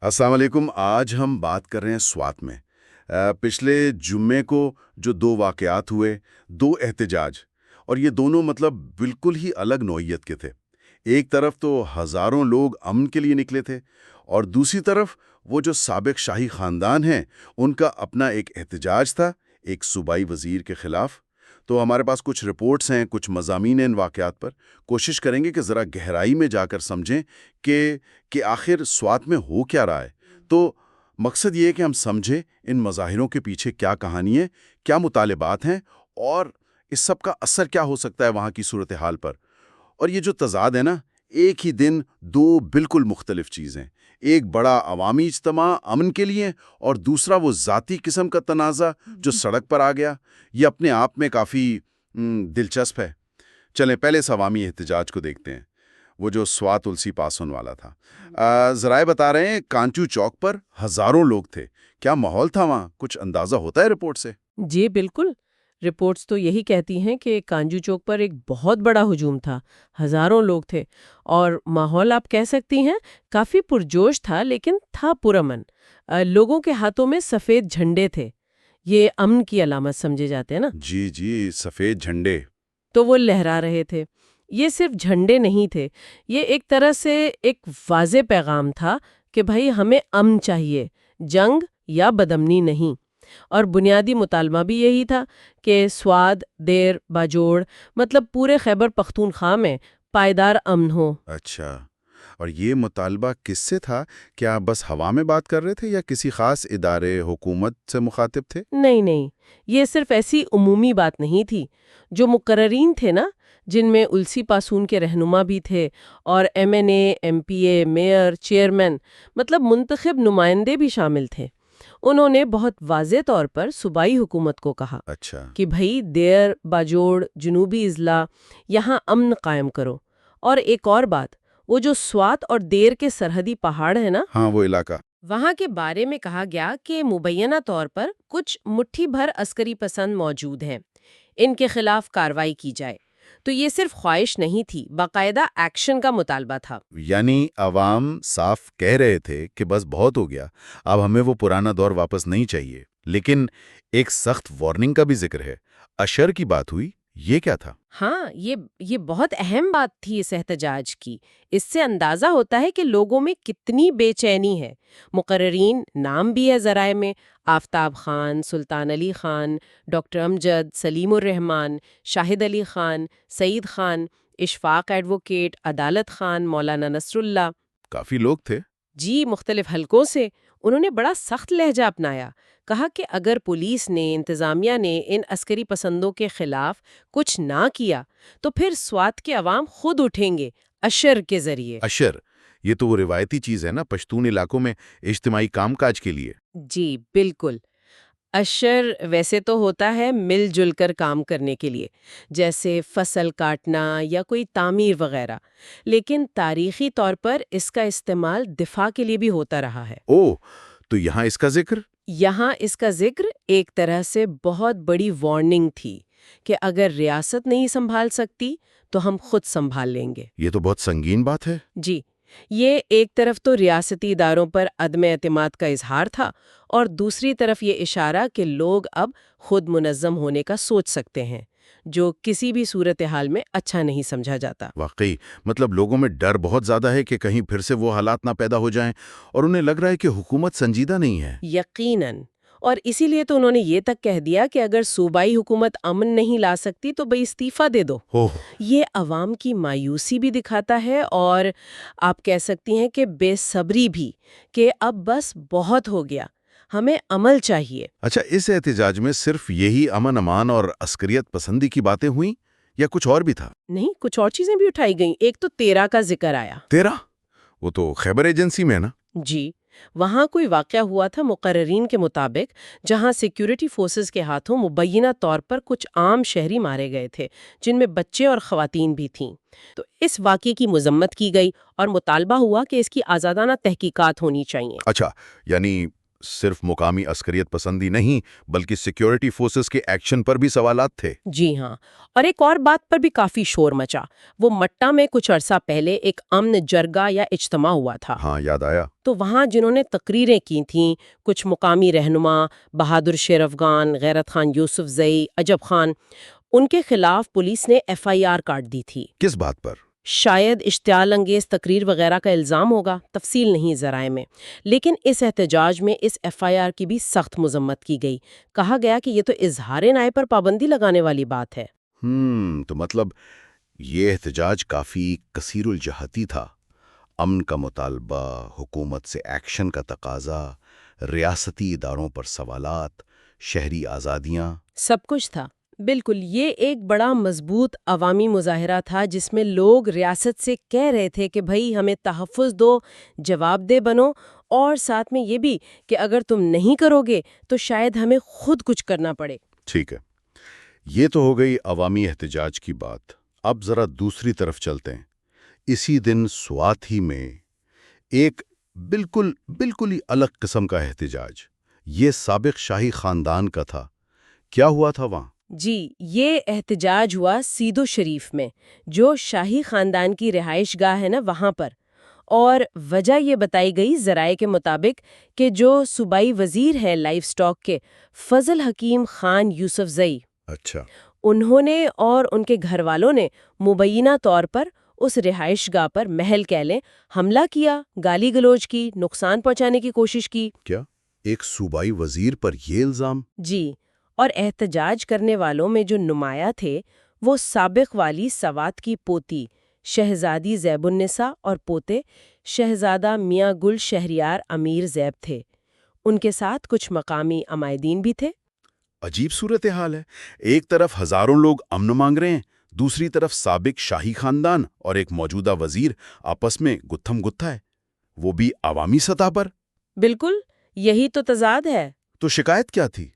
السلام علیکم۔ آج ہم بات کر رہے ہیں سوات میں پچھلے جمعے کو جو دو واقعات ہوئے، دو احتجاج، اور یہ دونوں بالکل ہی الگ نوعیت کے تھے۔ ایک طرف تو ہزاروں لوگ امن کے لیے نکلے تھے، اور دوسری طرف وہ جو سابق شاہی خاندان ہیں ان کا اپنا ایک احتجاج تھا، ایک صوبائی وزیر کے خلاف۔ تو ہمارے پاس کچھ رپورٹس ہیں، کچھ مضامین ہیں ان واقعات پر۔ کوشش کریں گے کہ ذرا گہرائی میں جا کر سمجھیں کہ آخر سوات میں ہو کیا رہا ہے۔ تو مقصد یہ ہے کہ ہم سمجھیں ان مظاہروں کے پیچھے کیا کہانی ہے، کیا مطالبات ہیں، اور اس سب کا اثر کیا ہو سکتا ہے وہاں کی صورتحال پر۔ اور یہ جو تضاد ہے نا، ایک ہی دن دو بالکل مختلف چیزیں، ایک بڑا عوامی اجتماع امن کے لیے اور دوسرا وہ ذاتی قسم کا تنازع جو سڑک پر آ گیا، یہ اپنے آپ میں کافی دلچسپ ہے۔ چلیں پہلے اس عوامی احتجاج کو دیکھتے ہیں، وہ جو سوات تلسی پاسون والا تھا۔ ذرائع بتا رہے ہیں کانچو چوک پر ہزاروں لوگ تھے۔ کیا ماحول تھا وہاں؟ کچھ اندازہ ہوتا ہے رپورٹ سے؟ جی بالکل، رپورٹس تو یہی کہتی ہیں کہ کانجو چوک پر ایک بہت بڑا ہجوم تھا، ہزاروں لوگ تھے، اور ماحول آپ کہہ سکتی ہیں کافی پرجوش تھا، لیکن تھا پرامن۔ لوگوں کے ہاتھوں میں سفید جھنڈے تھے، یہ امن کی علامت سمجھے جاتے ہیں نا، جی جی، سفید جھنڈے۔ تو وہ لہرا رہے تھے۔ یہ صرف جھنڈے نہیں تھے، یہ ایک طرح سے ایک واضح پیغام تھا کہ بھائی ہمیں امن چاہیے، جنگ یا بدامنی نہیں۔ اور بنیادی مطالبہ بھی یہی تھا کہ سوات، دیر، باجوڑ، پورے خیبر پختونخوا میں پائیدار امن ہو۔ اچھا، اور یہ مطالبہ کس سے تھا؟ کیا بس ہوا میں بات کر رہے تھے یا کسی خاص ادارے حکومت سے مخاطب تھے؟ نہیں نہیں، یہ صرف ایسی عمومی بات نہیں تھی۔ جو مقررین تھے نا، جن میں السی پاسون کے رہنما بھی تھے، اور MNA، MPA، میئر، چیئرمین، منتخب نمائندے بھی شامل تھے، انہوں نے بہت واضح طور پر صوبائی حکومت کو کہا اچھا، کہ بھئی دیر، باجوڑ، جنوبی اضلاع، یہاں امن قائم کرو۔ اور ایک اور بات، وہ جو سوات اور دیر کے سرحدی پہاڑ ہے نا، ہاں وہ علاقہ۔ وہاں کے بارے میں کہا گیا کہ مبینہ طور پر کچھ مٹھی بھر عسکری پسند موجود ہیں، ان کے خلاف کارروائی کی جائے۔ تو یہ صرف خواہش نہیں تھی، باقاعدہ ایکشن کا مطالبہ تھا۔ یعنی عوام صاف کہہ رہے تھے کہ بس بہت ہو گیا، اب ہمیں وہ پرانا دور واپس نہیں چاہیے۔ لیکن ایک سخت وارننگ کا بھی ذکر ہے، اشر کی بات ہوئی، یہ کیا تھا؟ ہاں، یہ بہت اہم بات تھی اس احتجاج کی۔ اس سے اندازہ ہوتا ہے کہ لوگوں میں کتنی بے چینی ہے۔ مقررین نام بھی ہے ذرائع میں: آفتاب خان، سلطان علی خان، ڈاکٹر امجد، سلیم الرحمان، شاہد علی خان، سعید خان، اشفاق ایڈوکیٹ، عدالت خان، مولانا نصر اللہ۔ کافی لوگ تھے۔ جی، مختلف حلقوں سے۔ انہوں نے بڑا سخت لہجہ اپنایا، کہا کہ اگر پولیس نے، انتظامیہ نے ان عسکری پسندوں کے خلاف کچھ نہ کیا تو پھر سوات کے عوام خود اٹھیں گے، اشر کے ذریعے۔ اشر، یہ تو وہ روایتی چیز ہے نا پشتون علاقوں میں اجتماعی کام کاج کے لیے۔ جی بالکل، اشر ویسے تو ہوتا ہے مل جل کر کام کرنے کے لیے، جیسے فصل کاٹنا یا کوئی تعمیر وغیرہ، لیکن تاریخی طور پر اس کا استعمال دفاع کے لیے بھی ہوتا رہا ہے۔ اوہ، تو یہاں اس کا ذکر؟ یہاں اس کا ذکر ایک طرح سے بہت بڑی وارننگ تھی کہ اگر ریاست نہیں سنبھال سکتی تو ہم خود سنبھال لیں گے۔ یہ تو بہت سنگین بات ہے۔ جی، یہ ایک طرف تو ریاستی اداروں پر عدم اعتماد کا اظہار تھا، اور دوسری طرف یہ اشارہ کہ لوگ اب خود منظم ہونے کا سوچ سکتے ہیں، جو کسی بھی صورتحال میں اچھا نہیں سمجھا جاتا۔ واقعی، لوگوں میں ڈر بہت زیادہ ہے کہ کہیں پھر سے وہ حالات نہ پیدا ہو جائیں، اور انہیں لگ رہا ہے کہ حکومت سنجیدہ نہیں ہے۔ یقیناً، اور اسی لیے تو انہوں نے یہ تک کہہ دیا کہ اگر صوبائی حکومت امن نہیں لا سکتی تو بھئی استعفیٰ دے دو۔ یہ عوام کی مایوسی بھی دکھاتا ہے، اور آپ کہہ سکتی ہیں کہ بے صبری بھی، کہ اب بس بہت ہو گیا، ہمیں عمل چاہیے۔ اچھا، اس احتجاج میں صرف یہی امن امان اور عسکریت پسندی کی باتیں ہوئیں یا کچھ اور بھی تھا؟ نہیں، کچھ اور چیزیں بھی اٹھائی گئیں۔ ایک تو 13 کا ذکر آیا۔ 13؟ وہ تو خیبر ایجنسی میں ہے نا؟ جی، وہاں کوئی واقعہ ہوا تھا مقررین کے مطابق، جہاں سیکیورٹی فورسز کے ہاتھوں مبینہ طور پر کچھ عام شہری مارے گئے تھے، جن میں بچے اور خواتین بھی تھیں۔ تو اس واقعے کی مذمت کی گئی اور مطالبہ ہوا کہ اس کی آزادانہ تحقیقات ہونی چاہیے۔ اچھا، یعنی صرف مقامی عسکریت پسندی نہیں بلکہ سیکیورٹی فورسز کے ایکشن پر بھی سوالات تھے۔ جی ہاں، اور ایک اور بات پر بھی کافی شور مچا۔ وہ مٹہ میں کچھ عرصہ پہلے ایک امن جرگہ یا اجتماع ہوا تھا۔ ہاں، یاد آیا۔ تو وہاں جنہوں نے تقریریں کی تھیں، کچھ مقامی رہنما بہادر شیر افغان، غیرت خان یوسف زئی، عجب خان، ان کے خلاف پولیس نے FIR کاٹ دی تھی۔ کس بات پر؟ شاید اشتعال انگیز تقریر وغیرہ کا الزام ہوگا، تفصیل نہیں ذرائع میں، لیکن اس احتجاج میں اس FIR کی بھی سخت مذمت کی گئی۔ کہا گیا کہ یہ تو اظہار رائے پر پابندی لگانے والی بات ہے۔ تو مطلب یہ احتجاج کافی کثیر الجہتی تھا۔ امن کا مطالبہ، حکومت سے ایکشن کا تقاضا، ریاستی اداروں پر سوالات، شہری آزادیاں، سب کچھ تھا۔ بالکل، یہ ایک بڑا مضبوط عوامی مظاہرہ تھا جس میں لوگ ریاست سے کہہ رہے تھے کہ بھئی ہمیں تحفظ دو، جواب دہ بنو، اور ساتھ میں یہ بھی کہ اگر تم نہیں کرو گے تو شاید ہمیں خود کچھ کرنا پڑے۔ ٹھیک ہے، یہ تو ہو گئی عوامی احتجاج کی بات۔ اب ذرا دوسری طرف چلتے ہیں۔ اسی دن سوات ہی میں ایک بالکل ہی الگ قسم کا احتجاج، یہ سابق شاہی خاندان کا تھا۔ کیا ہوا تھا وہاں؟ جی، یہ احتجاج ہوا سیدو شریف میں، جو شاہی خاندان کی رہائش گاہ ہے نا، وہاں پر۔ اور وجہ یہ بتائی گئی ذرائع کے مطابق کہ جو صوبائی وزیر ہیں لائف سٹاک کے، فضل حکیم خان یوسف زئی، اچھا، انہوں نے اور ان کے گھر والوں نے مبینہ طور پر اس رہائش گاہ پر محل کہہ لیں حملہ کیا، گالی گلوچ کی، نقصان پہنچانے کی کوشش کی۔ کیا ایک صوبائی وزیر پر یہ الزام؟ جی، اور احتجاج کرنے والوں میں جو نمایاں تھے وہ سابق والی سوات کی پوتی شہزادی زیب النساء اور پوتے شہزادہ میاں گل شہریار امیر زیب تھے۔ ان کے ساتھ کچھ مقامی عمائدین بھی تھے۔ عجیب صورتحال ہے، ایک طرف ہزاروں لوگ امن مانگ رہے ہیں، دوسری طرف سابق شاہی خاندان اور ایک موجودہ وزیر آپس میں گتھم گتھا ہے، وہ بھی عوامی سطح پر۔ بالکل، یہی تو تضاد ہے۔ تو شکایت کیا تھی؟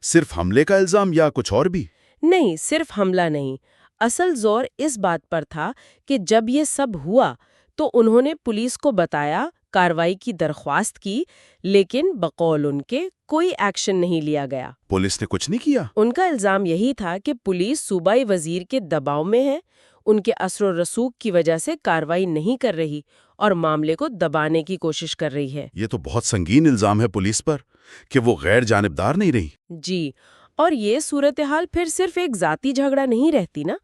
صرف حملے کا الزام یا کچھ اور بھی؟ نہیں، صرف حملہ نہیں، اصل زور اس بات پر تھا کہ جب یہ سب ہوا تو انہوں نے پولیس کو بتایا، کارروائی کی درخواست کی، لیکن بقول ان کے کوئی ایکشن نہیں لیا گیا۔ پولیس نے کچھ نہیں کیا؟ ان کا الزام یہی تھا کہ پولیس صوبائی وزیر کے دباؤ میں ہے، ان کے اثر و رسوخ کی وجہ سے کارروائی نہیں کر رہی اور معاملے کو دبانے کی کوشش کر رہی ہے۔ یہ تو بہت سنگین الزام ہے پولیس پر کہ وہ غیر جانبدار نہیں رہی۔ جی، اور یہ صورتحال پھر صرف ایک ذاتی جھگڑا نہیں رہتی نا،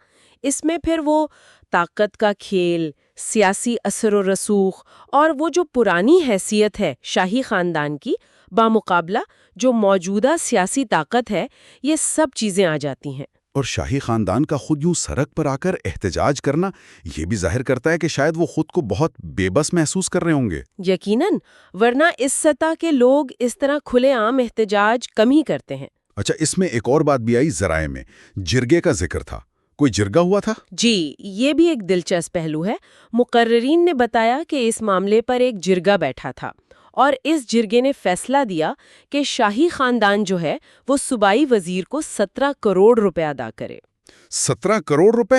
اس میں پھر وہ طاقت کا کھیل، سیاسی اثر و رسوخ اور وہ جو پرانی حیثیت ہے شاہی خاندان کی بامقابلہ جو موجودہ سیاسی طاقت ہے، یہ سب چیزیں آ جاتی ہیں۔ اور شاہی خاندان کا خود یوں سڑک پر آ کر احتجاج کرنا یہ بھی ظاہر کرتا ہے کہ شاید وہ خود کو بہت بے بس محسوس کر رہے ہوں گے۔ یقیناً، ورنہ اس سطح کے لوگ اس طرح کھلے عام احتجاج کم ہی کرتے ہیں۔ اچھا، اس میں ایک اور بات بھی آئی ذرائع میں، جرگے کا ذکر تھا۔ کوئی جرگہ ہوا تھا؟ جی، یہ بھی ایک دلچسپ پہلو ہے۔ مقررین نے بتایا کہ اس معاملے پر ایک جرگہ بیٹھا تھا اور اس جرگے نے فیصلہ دیا کہ شاہی خاندان جو ہے وہ صوبائی وزیر کو 17 کروڑ روپے ادا کرے۔ 17 کروڑ روپے؟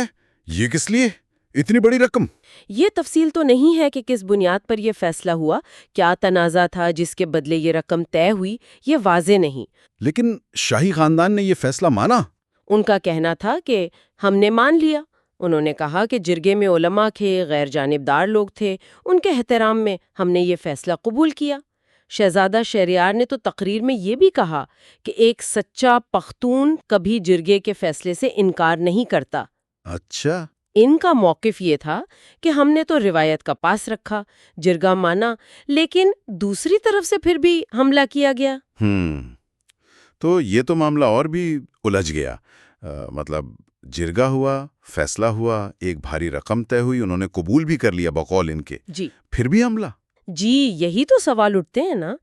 یہ کس لیے؟ اتنی بڑی رقم؟ یہ تفصیل تو نہیں ہے کہ کس بنیاد پر یہ فیصلہ ہوا، کیا تنازع تھا جس کے بدلے یہ رقم طے ہوئی، یہ واضح نہیں۔ لیکن شاہی خاندان نے یہ فیصلہ مانا؟ ان کا کہنا تھا کہ ہم نے مان لیا۔ انہوں نے کہا کہ جرگے میں علماء تھے، غیر جانبدار لوگ تھے، ان کے احترام میں ہم نے یہ فیصلہ قبول کیا۔ شہزادہ شہریار نے تو تقریر میں یہ بھی کہا کہ ایک سچا پختون کبھی جرگے کے فیصلے سے انکار نہیں کرتا۔ اچھا، ان کا موقف یہ تھا کہ ہم نے تو روایت کا پاس رکھا، جرگہ مانا، لیکن دوسری طرف سے پھر بھی حملہ کیا گیا۔ تو یہ تو معاملہ اور بھی الجھ گیا۔ مطلب جرگہ ہوا، فیصلہ ہوا، ایک بھاری رقم طے ہوئی، انہوں نے قبول بھی کر لیا بقول ان کے، جی پھر بھی حملہ؟ جی، یہی تو سوال اٹھتے ہیں نا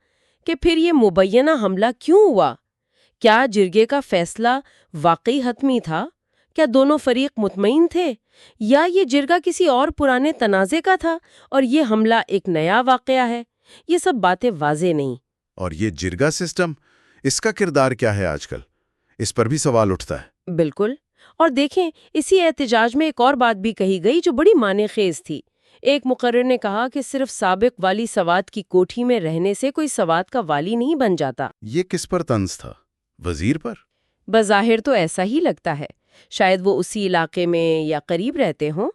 کہ پھر یہ مبینہ حملہ کیوں ہوا؟ کیا جرگے کا فیصلہ واقعی حتمی تھا؟ کیا دونوں فریق مطمئن تھے؟ یا یہ جرگہ کسی اور پرانے تنازع کا تھا اور یہ حملہ ایک نیا واقعہ ہے؟ یہ سب باتیں واضح نہیں۔ اور یہ جرگہ سسٹم، اس کا کردار کیا ہے آج کل؟ اس پر بھی سوال اٹھتا ہے۔ بالکل، اور دیکھیں اسی احتجاج میں ایک اور بات بھی کہی گئی جو بڑی معنی خیز تھی۔ ایک مقرر نے کہا کہ صرف سابق والی سوات کی کوٹھی میں رہنے سے کوئی سوات کا والی نہیں بن جاتا۔ یہ کس پر طنز تھا؟ وزیر پر؟ بظاہر تو ایسا ہی لگتا ہے، شاید وہ اسی علاقے میں یا قریب رہتے ہوں،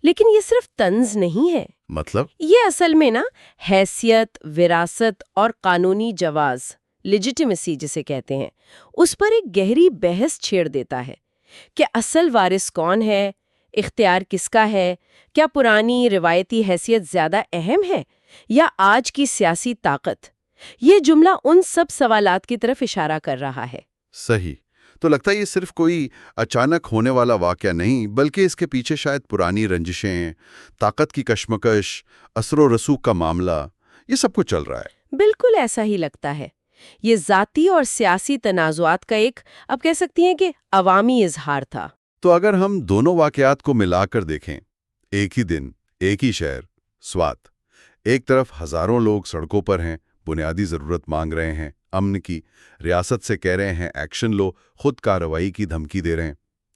لیکن یہ صرف طنز نہیں ہے۔ مطلب؟ یہ اصل میں حیثیت، وراثت اور قانونی جواز، لیجیٹیمیسی جسے کہتے ہیں، اس پر ایک گہری بحث چھیڑ دیتا ہے کہ اصل وارث کون ہے، اختیار کس کا ہے، کیا پرانی روایتی حیثیت زیادہ اہم ہے یا آج کی سیاسی طاقت۔ یہ جملہ ان سب سوالات کی طرف اشارہ کر رہا ہے۔ صحیح۔ تو لگتا ہے یہ صرف کوئی اچانک ہونے والا واقعہ نہیں، بلکہ اس کے پیچھے شاید پرانی رنجشیں، طاقت کی کشمکش، اثر و رسوخ کا معاملہ، یہ سب کچھ چل رہا ہے۔ بالکل ایسا ہی لگتا ہے۔ یہ ذاتی اور سیاسی تنازعات کا ایک، اب کہہ سکتی ہیں کہ عوامی اظہار تھا۔ تو اگر ہم دونوں واقعات کو ملا کر دیکھیں، ایک ہی دن، ایک ہی شہر، سوات، ایک طرف ہزاروں لوگ سڑکوں پر ہیں، بنیادی ضرورت مانگ رہے ہیں، امن کی، ریاست سے کہہ رہے ہیں ایکشن لو، خود کارروائی کی دھمکی دے رہے ہیں،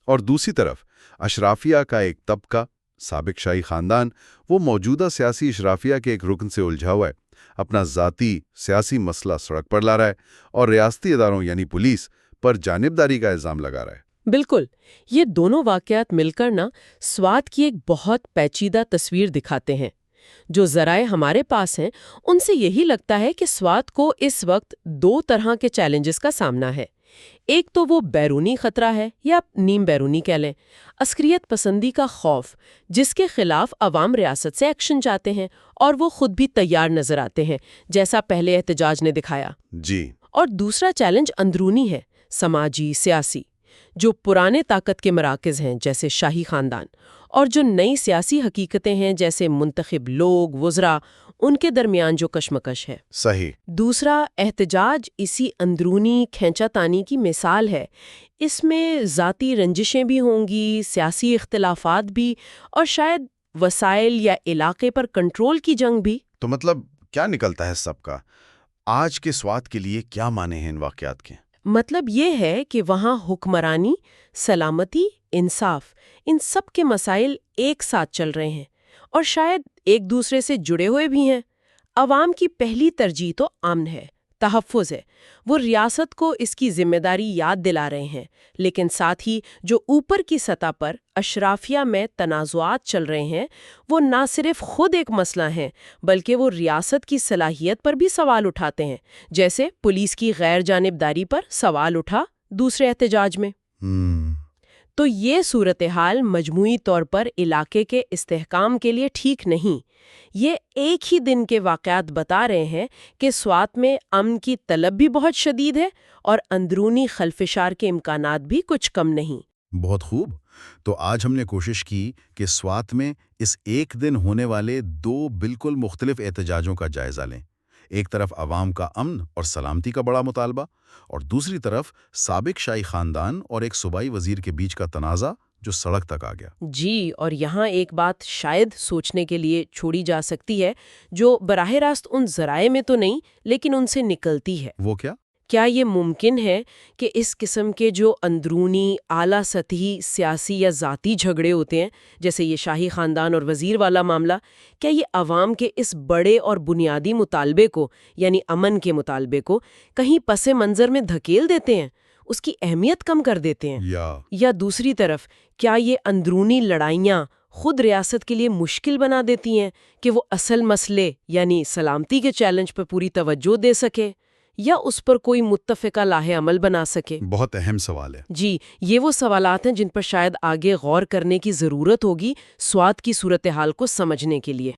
اور دوسری طرف اشرافیہ کا ایک طبقہ، سابق شاہی خاندان، وہ موجودہ سیاسی اشرافیہ کے ایک رکن سے الجھا ہوا ہے، اپنا ذاتی سیاسی مسئلہ سڑک پر لا رہا ہے اور ریاستی اداروں یعنی پولیس پر جانبداری کا الزام لگا رہا ہے۔ بالکل، یہ دونوں واقعات مل کر سوات کی ایک بہت پیچیدہ تصویر دکھاتے ہیں۔ جو ذرائع ہمارے پاس ہیں ان سے یہی لگتا ہے کہ سوات کو اس وقت دو طرح کے چیلنجز کا سامنا ہے۔ ایک تو وہ بیرونی خطرہ ہے، یا نیم بیرونی کہہ لیں، عسکریت پسندی کا خوف، جس کے خلاف عوام ریاست سے ایکشن چاہتے ہیں اور وہ خود بھی تیار نظر آتے ہیں، جیسا پہلے احتجاج نے دکھایا۔ جی۔ اور دوسرا چیلنج اندرونی ہے، سماجی، سیاسی، جو پرانے طاقت کے مراکز ہیں جیسے شاہی خاندان، اور جو نئی سیاسی حقیقتیں ہیں جیسے منتخب لوگ، وزراء، ان کے درمیان جو کشمکش ہے۔ صحیح۔ دوسرا احتجاج اسی اندرونی کھینچا تانی کی مثال ہے۔ اس میں ذاتی رنجشیں بھی ہوں گی، سیاسی اختلافات بھی، اور شاید وسائل یا علاقے پر کنٹرول کی جنگ بھی۔ تو مطلب کیا نکلتا ہے سب کا؟ آج کے سوات کے لیے کیا معنی ہیں ان واقعات کے؟ مطلب یہ ہے کہ وہاں حکمرانی، سلامتی، انصاف، ان سب کے مسائل ایک ساتھ چل رہے ہیں اور شاید ایک دوسرے سے جڑے ہوئے بھی ہیں۔ عوام کی پہلی ترجیح تو امن ہے، تحفظ ہے۔ وہ ریاست کو اس کی ذمہ داری یاد دلا رہے ہیں، لیکن ساتھ ہی جو اوپر کی سطح پر اشرافیہ میں تنازعات چل رہے ہیں، وہ نہ صرف خود ایک مسئلہ ہیں بلکہ وہ ریاست کی صلاحیت پر بھی سوال اٹھاتے ہیں، جیسے پولیس کی غیر جانبداری پر سوال اٹھا دوسرے احتجاج میں۔ تو یہ صورتحال مجموعی طور پر علاقے کے استحکام کے لیے ٹھیک نہیں۔ یہ ایک ہی دن کے واقعات بتا رہے ہیں کہ سوات میں امن کی طلب بھی بہت شدید ہے اور اندرونی خلفشار کے امکانات بھی کچھ کم نہیں۔ بہت خوب۔ تو آج ہم نے کوشش کی کہ سوات میں اس ایک دن ہونے والے دو بالکل مختلف احتجاجوں کا جائزہ لیں۔ ایک طرف عوام کا امن اور سلامتی کا بڑا مطالبہ، اور دوسری طرف سابق شاہی خاندان اور ایک صوبائی وزیر کے بیچ کا تنازع جو سڑک تک آ گیا۔ جی، اور یہاں ایک بات شاید سوچنے کے لیے چھوڑی جا سکتی ہے، جو براہ راست ان ذرائع میں تو نہیں لیکن ان سے نکلتی ہے۔ وہ کیا؟ کیا یہ ممکن ہے کہ اس قسم کے جو اندرونی اعلیٰ سطحی سیاسی یا ذاتی جھگڑے ہوتے ہیں، جیسے یہ شاہی خاندان اور وزیر والا معاملہ، کیا یہ عوام کے اس بڑے اور بنیادی مطالبے کو، یعنی امن کے مطالبے کو، کہیں پس منظر میں دھکیل دیتے ہیں، اس کی اہمیت کم کر دیتے ہیں؟ یا دوسری طرف کیا یہ اندرونی لڑائیاں خود ریاست کے لیے مشکل بنا دیتی ہیں کہ وہ اصل مسئلے یعنی سلامتی کے چیلنج پر پوری توجہ دے سکے یا اس پر کوئی متفقہ لاہ عمل بنا سکے؟ بہت اہم سوال ہے۔ جی، یہ وہ سوالات ہیں جن پر شاید آگے غور کرنے کی ضرورت ہوگی سوات کی صورتحال کو سمجھنے کے لیے۔